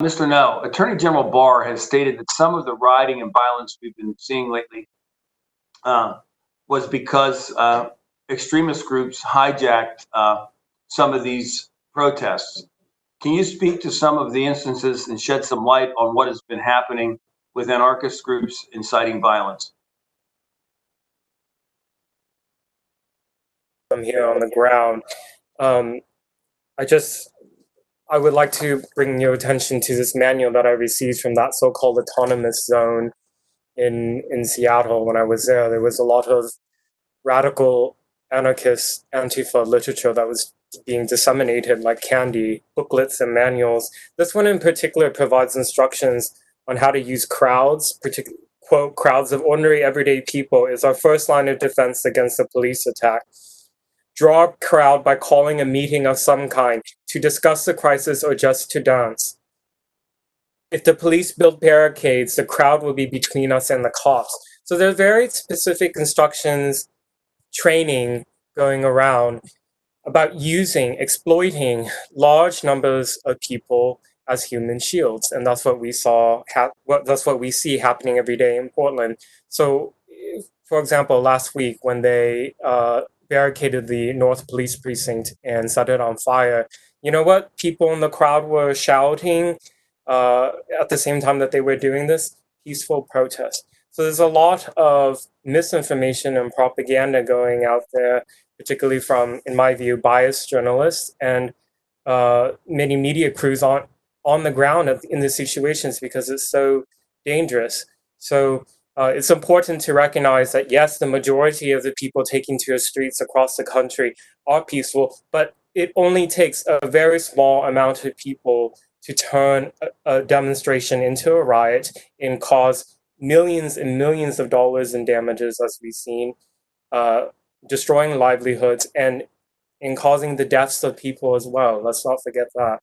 Mr. Ngo, Attorney General Barr has stated that some of the rioting and violence we've been seeing lately was because extremist groups hijacked some of these protests. Can you speak to some of the instances and shed some light on what has been happening with anarchist groups inciting violence? I'm here on the ground. I would like to bring your attention to this manual that I received from that so-called autonomous zone in Seattle. When I was there, there was a lot of radical anarchist Antifa literature that was being disseminated like candy, booklets and manuals. This one in particular provides instructions on how to use crowds, quote, crowds of ordinary everyday people is our first line of defense against a police attack. Draw a crowd by calling a meeting of some kind to discuss the crisis or just to dance. If the police build barricades, the crowd will be between us and the cops. So there are very specific instructions, training going around about exploiting large numbers of people as human shields, and that's what we that's what we see happening every day in Portland. So, for example, last week when they barricaded the North Police Precinct and set it on fire, you know what people in the crowd were shouting at the same time that they were doing this? Peaceful protest. So there's a lot of misinformation and propaganda going out there, particularly from, in my view, biased journalists and many media crews on the ground in these situations because it's so dangerous. So it's important to recognize that, yes, the majority of the people taking to the streets across the country are peaceful, but it only takes a very small amount of people to turn a demonstration into a riot and cause millions and millions of dollars in damages, as we've seen, destroying livelihoods and causing the deaths of people as well. Let's not forget that.